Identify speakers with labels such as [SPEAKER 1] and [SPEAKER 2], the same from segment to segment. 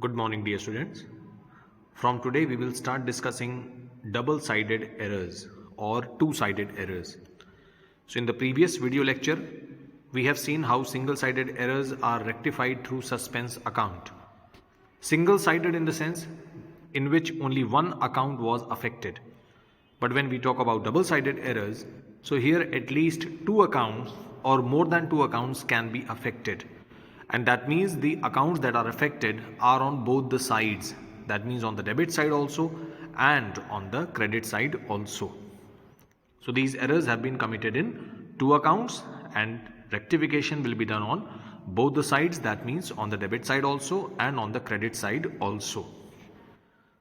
[SPEAKER 1] Good morning, dear students. From today, we will start discussing double-sided errors or two-sided errors. So, in the previous video lecture, we have seen how single-sided errors are rectified through suspense account. Single-sided in the sense in which only one account was affected. But when we talk about double-sided errors, so here at least two accounts or more than two accounts can be affected. And that means the accounts that are affected are on both the sides. That means on the debit side also and on the credit side also. So these errors have been committed in two accounts and rectification will be done on both the sides. That means on the debit side also and on the credit side also.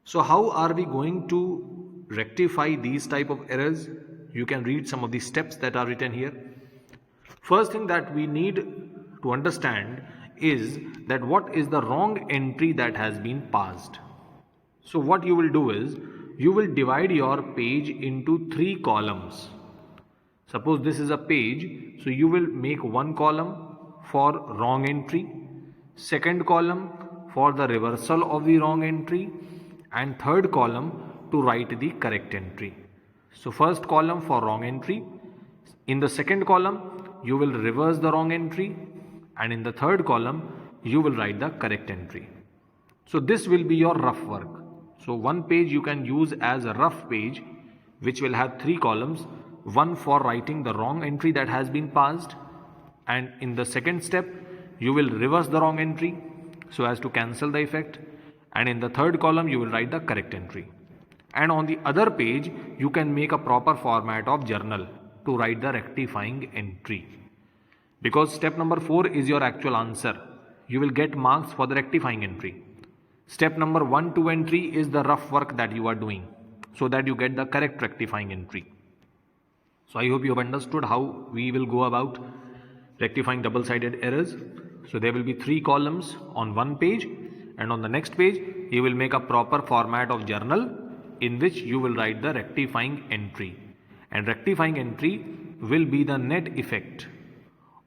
[SPEAKER 1] So how are we going to rectify these type of errors? You can read some of the steps that are written here. First thing that we need to understand is that what is the wrong entry that has been passed. So what you will do is you will divide your page into three columns. Suppose this is a page, so you will make one column for wrong entry, second column for the reversal of the wrong entry, and third column to write the correct entry. So first column for wrong entry, in the second column you will reverse the wrong entry, and in the third column you will write the correct entry. So this will be your rough work. So one page you can use as a rough page which will have three columns, one for writing the wrong entry that has been passed, and in the second step you will reverse the wrong entry so as to cancel the effect, and in the third column you will write the correct entry. And on the other page you can make a proper format of journal to write the rectifying entry. Because step number 4 is your actual answer. You will get marks for the rectifying entry. Step number 1, 2 and 3 is the rough work that you are doing so that you get the correct rectifying entry. So I hope you have understood how we will go about rectifying double-sided errors. So there will be three columns on one page, and on the next page you will make a proper format of journal in which you will write the rectifying entry. And rectifying entry will be the net effect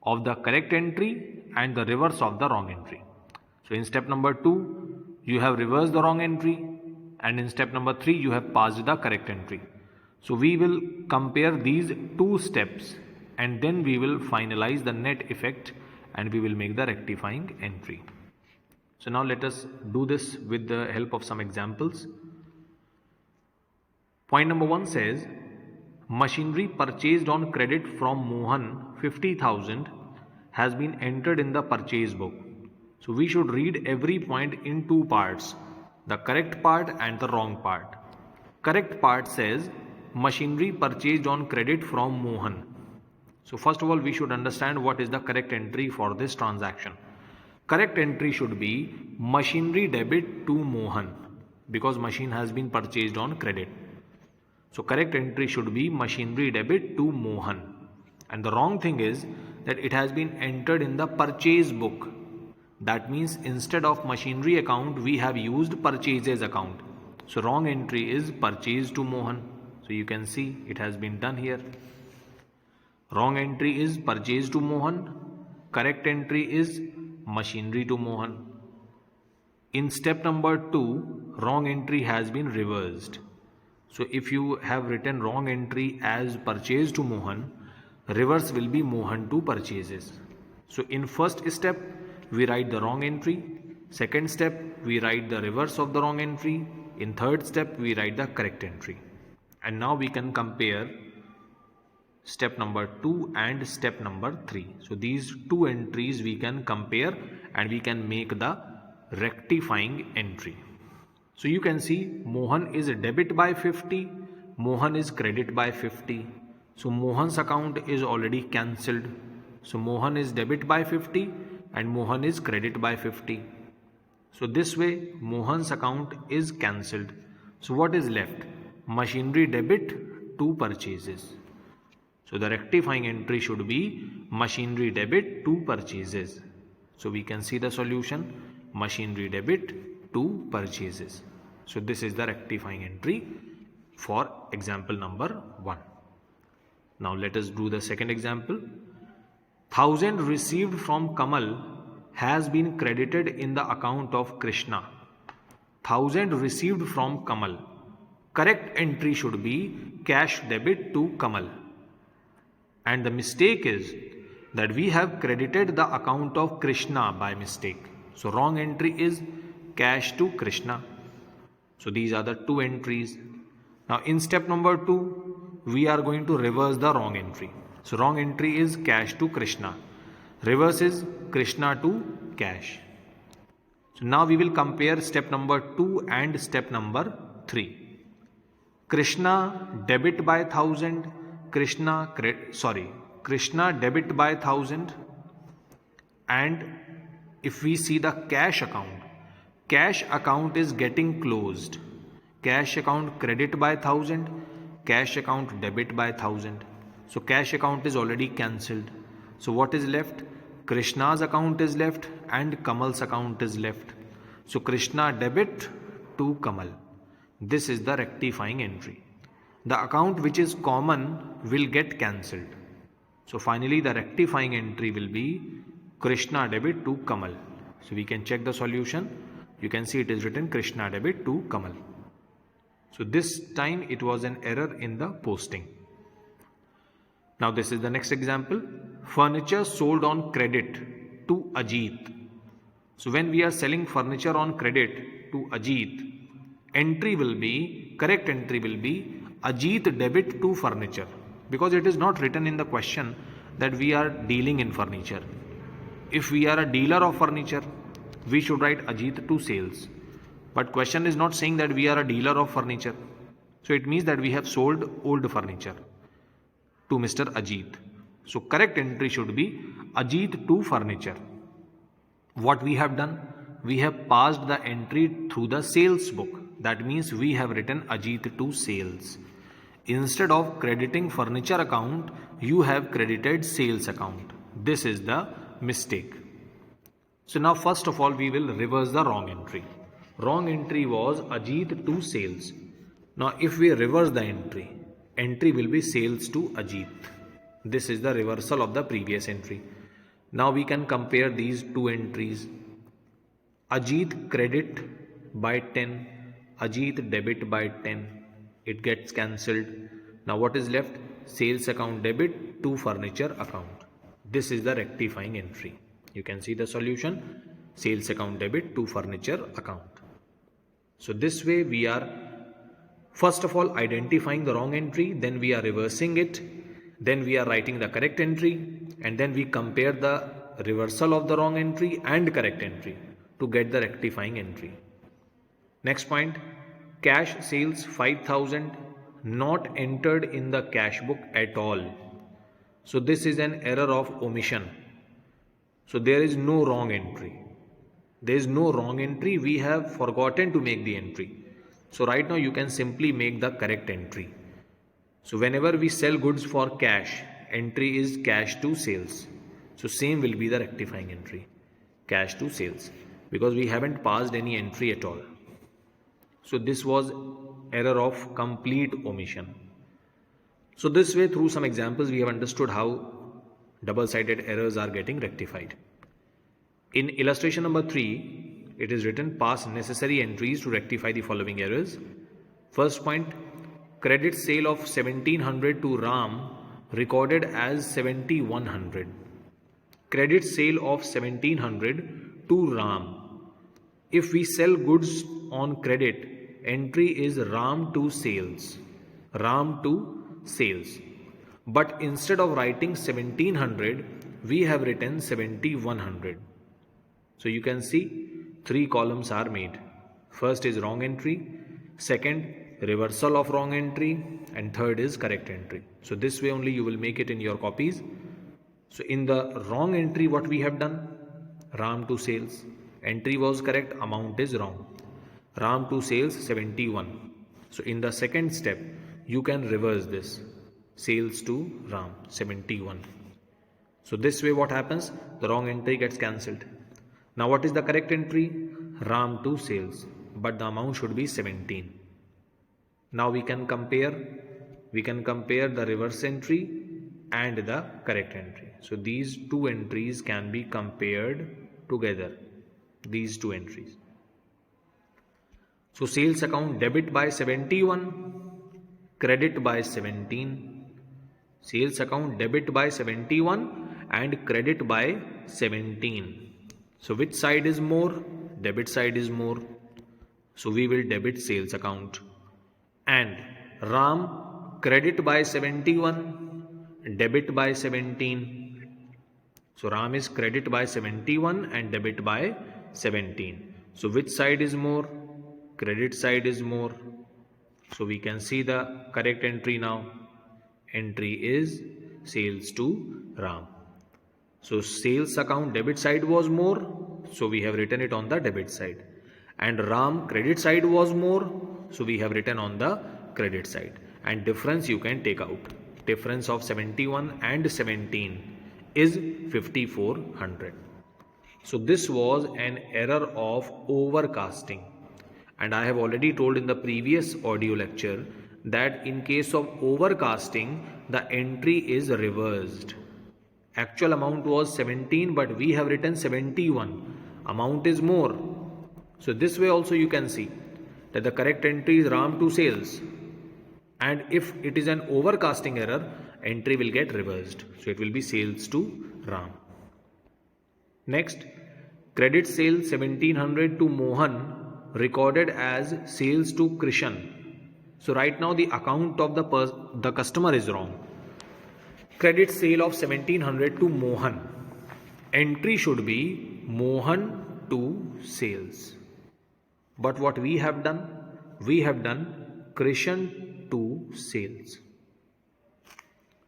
[SPEAKER 1] of the correct entry and the reverse of the wrong entry. So in step number 2 you have reversed the wrong entry, and in step number 3 you have passed the correct entry. So we will compare these two steps and then we will finalize the net effect and we will make the rectifying entry. So now let us do this with the help of some examples. Point number 1 says, machinery purchased on credit from Mohan 50,000 has been entered in the purchase book. So we should read every point in two parts, the correct part and the wrong part. Correct part says machinery purchased on credit from Mohan. So first of all we should understand what is the correct entry for this transaction. Correct entry should be machinery debit to Mohan because machine has been purchased on credit. So correct entry should be machinery debit to Mohan. And the wrong thing is that it has been entered in the purchase book. That means instead of machinery account we have used purchases account. So wrong entry is purchase to Mohan. So you can see it has been done here. Wrong entry is purchase to Mohan. Correct entry is machinery to Mohan. In step number 2, wrong entry has been reversed. So if you have written wrong entry as purchase to Mohan, reverse will be Mohan to purchases. So in first step we write the wrong entry, second step we write the reverse of the wrong entry, in third step we write the correct entry. And now we can compare step number 2 and step number 3. So these two entries we can compare and we can make the rectifying entry. So you can see Mohan is debit by 50, Mohan is credit by 50. So Mohan's account is already cancelled. So Mohan is debit by 50 and Mohan is credit by 50. So this way Mohan's account is cancelled. So what is left? Machinery debit to purchases. So the rectifying entry should be machinery debit to purchases. So we can see the solution, machinery debit to purchases. So this is the rectifying entry for example number 1. Now let us do the second example. 1,000 received from Kamal has been credited in the account of Krishna. 1000 received from Kamal. Correct entry should be cash debit to Kamal. And the mistake is that we have credited the account of Krishna by mistake. So wrong entry is cash to Krishna. So these are the two entries. Now in step number 2, we are going to reverse the wrong entry. So wrong entry is cash to Krishna. Reverse is Krishna to cash. So now we will compare step number 2 and step number 3. Krishna debit by 1000, Krishna debit by 1000, and if we see the cash account is getting closed. Cash account credit by 1000, cash account debit by 1000. So cash account is already cancelled. So what is left? Krishna's account is left and Kamal's account is left. So Krishna debit to Kamal. This is the rectifying entry. The account which is common will get cancelled. So finally the rectifying entry will be Krishna debit to Kamal. So we can check the solution. You can see it is written Krishna debit to Kamal. So this time it was an error in the posting. Now this is the next example. Furniture sold on credit to Ajit. So when we are selling furniture on credit to Ajit, correct entry will be Ajit debit to furniture, because it is not written in the question that we are dealing in furniture. If we are a dealer of furniture, we should write Ajit to sales. But question is not saying that we are a dealer of furniture. So it means that we have sold old furniture to Mr. Ajit. So correct entry should be Ajit to furniture. What we have done? We have passed the entry through the sales book. That means we have written Ajit to sales. Instead of crediting furniture account, you have credited sales account. This is the mistake. So now first of all we will reverse the wrong entry. Wrong entry was Ajit to sales. Now if we reverse the entry will be sales to Ajit. This is the reversal of the previous entry. Now we can compare these two entries. Ajit credit by 10, Ajit debit by 10. It gets cancelled. Now what is left? Sales account debit to furniture account. This is the rectifying entry. You can see the solution. Sales account debit to furniture account. So this way we are first of all identifying the wrong entry, then we are reversing it, then we are writing the correct entry, and then we compare the reversal of the wrong entry and correct entry to get the rectifying entry. Next point, cash sales 5000 not entered in the cash book at all. So this is an error of omission. So there is no wrong entry. There is no wrong entry. We have forgotten to make the entry. So right now you can simply make the correct entry. So whenever we sell goods for cash, entry is cash to sales. So same will be the rectifying entry, cash to sales, because we haven't passed any entry at all. So this was error of complete omission. So this way through some examples we have understood how double-sided errors are getting rectified. In illustration number 3, it is written pass necessary entries to rectify the following errors. First point, credit sale of 1700 to Ram recorded as 7100. Credit sale of 1700 to Ram. If we sell goods on credit, entry is Ram to sales. Ram to sales. But instead of writing 1700, we have written 7100. So you can see 3 columns are made. First is wrong entry, second reversal of wrong entry, and third is correct entry. So this way only you will make it in your copies. So in the wrong entry what we have done? Ram to sales. Entry was correct, amount is wrong. Ram to sales 71. So in the second step you can reverse this. Sales to Ram 71. So this way what happens? The wrong entry gets cancelled. Now what is the correct entry? Ram to sales, but the amount should be 17. Now we can compare the reverse entry and the correct entry. So these two entries can be compared together. These two entries. So sales account debit by 71, credit by 17. Sales account debit by 71 and credit by 17. So which side is more? Debit side is more. So we will debit sales account. And Ram credit by 71, debit by 17. So Ram is credit by 71 and debit by 17. So which side is more? Credit side is more. So we can see the correct entry now. Entry is sales to Ram. So sales account debit side was more. So we have written it on the debit side. And Ram credit side was more. So we have written on the credit side. And difference you can take out. Difference of 71 and 17 is 5400. So this was an error of overcasting. And I have already told in the previous audio lecture that in case of overcasting, the entry is reversed. Actual amount was 17, but we have written 71. Amount is more. So this way also you can see that the correct entry is Ram to sales. And if it is an overcasting error, entry will get reversed. So it will be sales to Ram. Next, credit sale 1700 to Mohan recorded as sales to Krishan. So right now the account of the customer is wrong. Credit sale of 1700 to Mohan. Entry should be Mohan to sales. But what we have done? We have done Krishan to sales.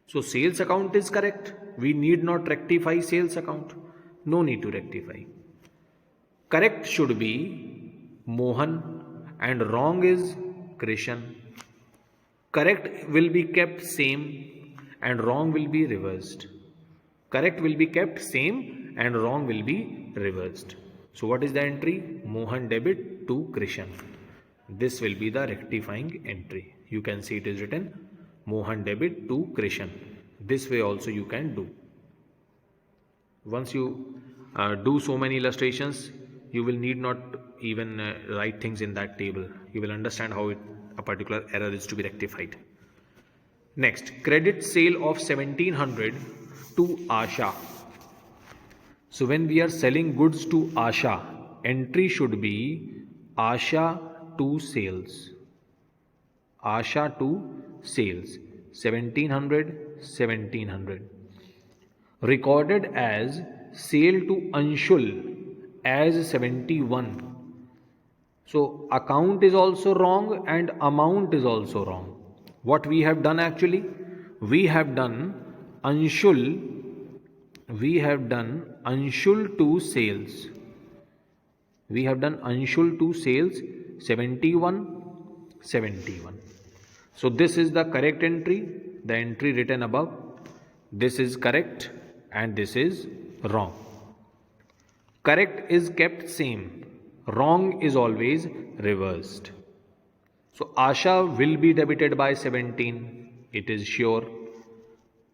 [SPEAKER 1] So sales account is correct. We need not rectify sales account. No need to rectify. Correct should be Mohan and wrong is Krishan. Correct will be kept same and wrong will be reversed. Correct will be kept same and wrong will be reversed. So what is the entry? Mohan debit to Krishan. This will be the rectifying entry. You can see it is written Mohan debit to Krishan. This way also you can do. Once you do so many illustrations, you will need not even write things in that table. You will understand how a particular error is to be rectified. Next, credit sale of 1700 to Asha. So when we are selling goods to Asha, entry should be Asha to sales. Asha to sales. 1700. Recorded as sale to Anshul as 71. So account is also wrong and amount is also wrong. What we have done actually? We have done Anshul to sales. We have done Anshul to sales 71. So this is the correct entry, the entry written above. This is correct and this is wrong. Correct is kept same. Wrong is always reversed. So Asha will be debited by 17. It is sure.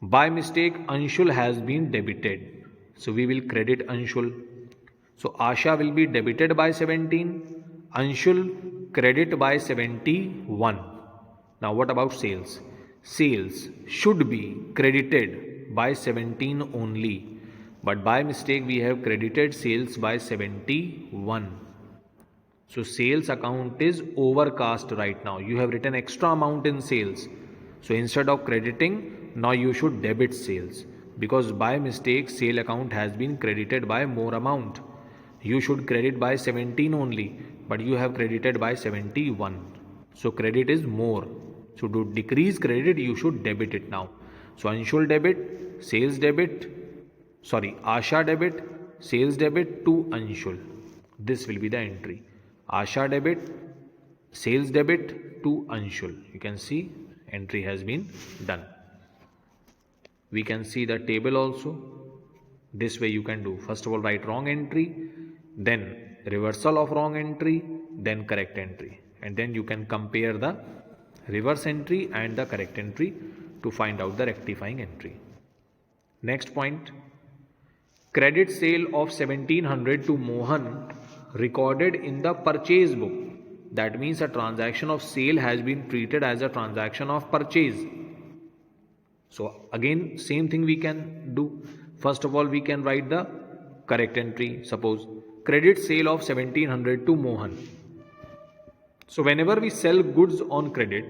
[SPEAKER 1] By mistake, Anshul has been debited. So we will credit Anshul. So Asha will be debited by 17. Anshul credit by 71. Now what about sales? Sales should be credited by 17 only. But by mistake we have credited sales by 71. So sales account is overcast right now. You have written extra amount in sales. So instead of crediting, now you should debit sales. Because by mistake sale account has been credited by more amount. You should credit by 17 only. But you have credited by 71. So credit is more. So to decrease credit, you should debit it now. So Anshul debit, sales debit, Asha debit, sales debit to Anshul. This will be the entry. Asha debit, sales debit to Anshul. You can see entry has been done. We can see the table also. This way you can do. First of all, write wrong entry, then reversal of wrong entry, then correct entry. And then you can compare the reverse entry and the correct entry to find out the rectifying entry. Next point. Credit sale of 1700 to Mohan recorded in the purchase book. that means a transaction of sale has been treated as a transaction of purchase. So again, same thing we can do. First of all, we can write the correct entry. Suppose credit sale of 1700 to Mohan. So whenever we sell goods on credit,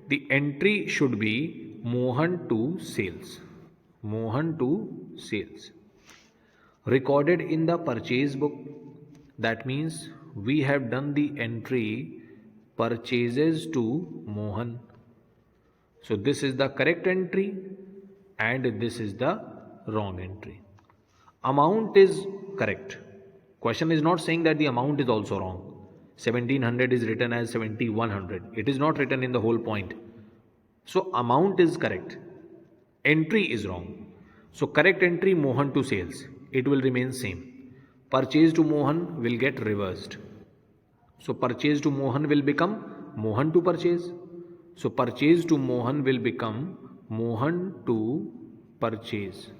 [SPEAKER 1] the entry should be Mohan to sales. Mohan to sales. Recorded in the purchase book, that means we have done the entry purchases to Mohan. So this is the correct entry and this is the wrong entry. Amount is correct. Question is not saying that the amount is also wrong. 1700 is written as 7100. It is not written in the whole point. So amount is correct. Entry is wrong. So correct entry Mohan to sales. It will remain same. Purchase to Mohan will get reversed. So purchase to Mohan will become Mohan to purchase. So purchase to Mohan will become Mohan to purchase.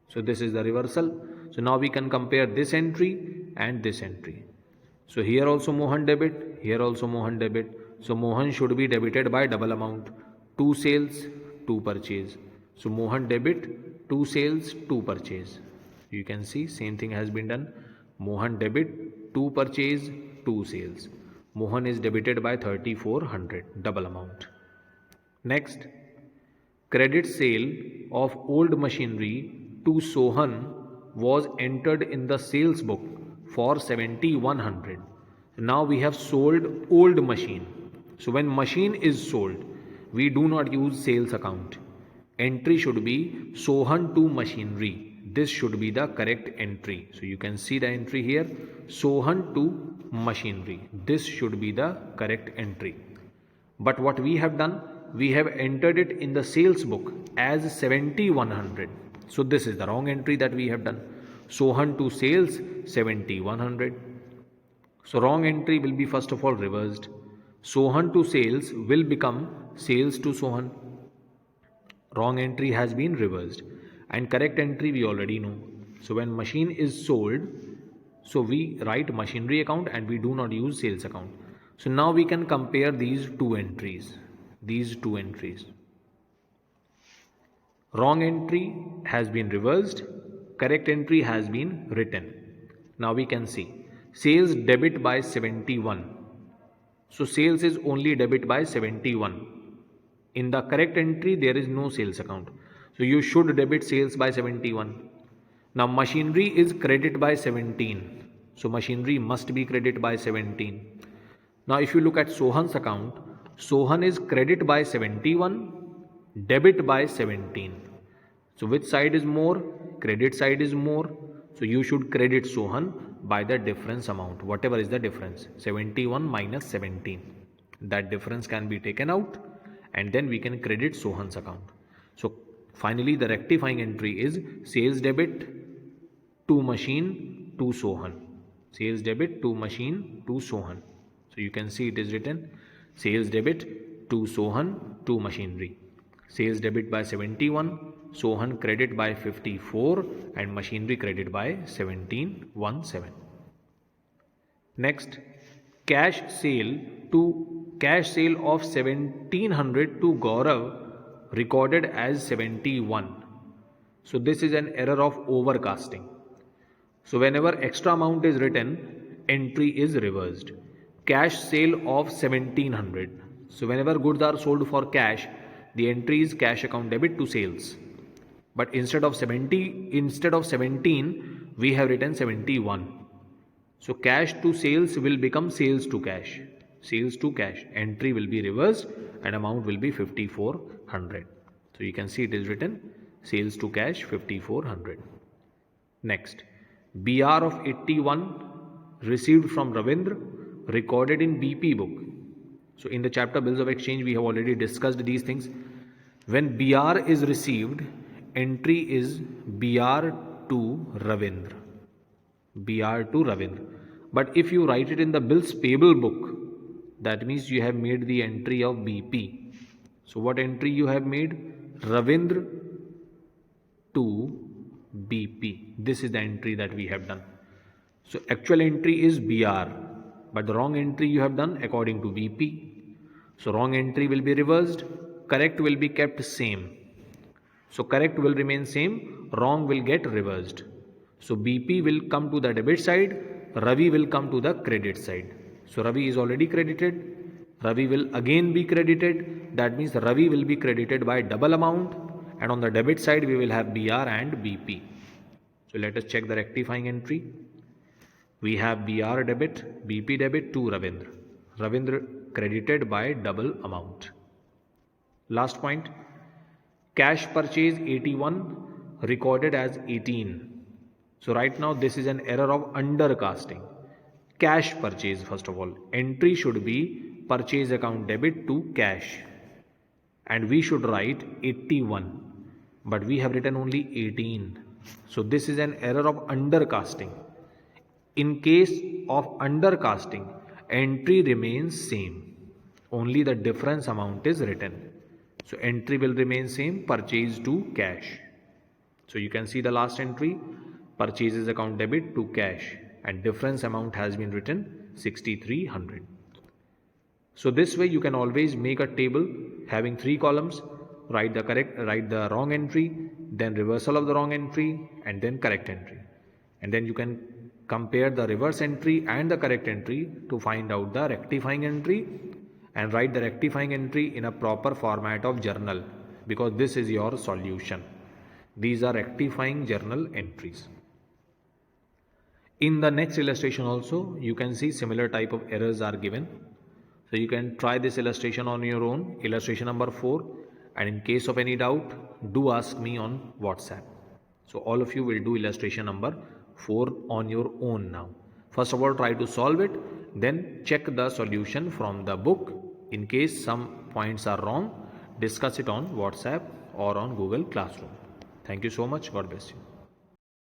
[SPEAKER 1] So this is the reversal. So now we can compare this entry and this entry. So here also Mohan debit, here also Mohan debit. So Mohan should be debited by double amount. 2 sales, 2 purchase. So Mohan debit, 2 sales, 2 purchase. You can see same thing has been done. Mohan debit, 2 purchase, 2 sales. Mohan is debited by 3400, double amount. Next, credit sale of old machinery to Sohan was entered in the sales book for 7100. Now we have sold old machine. So when machine is sold, we do not use sales account. Entry should be Sohan to machinery. This should be the correct entry. So you can see the entry here, Sohan to machinery. This should be the correct entry. But what we have done, we have entered it in the sales book as 7100. So this is the wrong entry that we have done. Sohan to sales 7100. So wrong entry will be first of all reversed. Sohan to sales will become sales to Sohan. Wrong entry has been reversed. And correct entry we already know. So when machine is sold, so we write machinery account and we do not use sales account. So now we can compare these two entries. Wrong entry has been reversed. Correct entry has been written. Now we can see sales debit by 71. So sales is only debit by 71. In the correct entry there is no sales account. So you should debit sales by 71. Now machinery is credit by 17. So machinery must be credit by 17. Now if you look at Sohan's account, Sohan is credit by 71, debit by 17. So which side is more? Credit side is more. So you should credit Sohan by the difference amount. Whatever is the difference, 71 minus 17. That difference can be taken out and then we can credit Sohan's account. So finally the rectifying entry is sales debit to machine to Sohan. Sales debit to machine to Sohan. So you can see it is written sales debit to Sohan to machinery. Sales debit by 71, Sohan credit by 54 and machinery credit by 1717. Next, cash sale of 1700 to Gaurav recorded as 71. So this is an error of overcasting. So whenever extra amount is written, entry is reversed. Cash sale of 1700. So whenever goods are sold for cash, the entry is cash account debit to sales. But instead of 17, we have written 71. So cash to sales will become sales to cash. Sales to cash. Entry will be reversed and amount will be 5400. So you can see it is written sales to cash 5400. Next, BR of 81 received from Ravindra recorded in BP book. So in the chapter bills of exchange we have already discussed these things. When BR is received, entry is BR to Ravindra. BR to Ravindra. But if you write it in the bills payable book, that means you have made the entry of BP. So what entry you have made? Ravindra to BP. This is the entry that we have done. So actual entry is BR. but the wrong entry you have done according to BP. So wrong entry will be reversed, correct will be kept same. So correct will remain same, wrong will get reversed. So BP will come to the debit side, Ravi will come to the credit side. So Ravi is already credited, Ravi will again be credited. That means Ravi will be credited by double amount, and on the debit side we will have BR and BP. So let us check the rectifying entry. We have BR debit, BP debit to Ravindra. Ravindra credited by double amount. Last point, cash purchase 81 recorded as 18. So right now this is an error of undercasting. Cash purchase, first of all, entry should be purchase account debit to cash, and we should write 81, but we have written only 18. So this is an error of undercasting. In case of undercasting, entry remains same, only the difference amount is written. So entry will remain same, purchase to cash. So you can see the last entry, purchases account debit to cash, and difference amount has been written 6300. So this way you can always make a table having 3 columns, write the wrong entry, then reversal of the wrong entry, and then correct entry. And then you can compare the reverse entry and the correct entry to find out the rectifying entry, and write the rectifying entry in a proper format of journal, because this is your solution. These are rectifying journal entries. In the next illustration also you can see similar type of errors are given. So you can try this illustration on your own, illustration number 4, and in case of any doubt, do ask me on WhatsApp. So all of you will do illustration number 4 on your own now. First of all, try to solve it, then check the solution from the book. In case some points are wrong, discuss it on WhatsApp or on Google Classroom. Thank you so much. God bless you.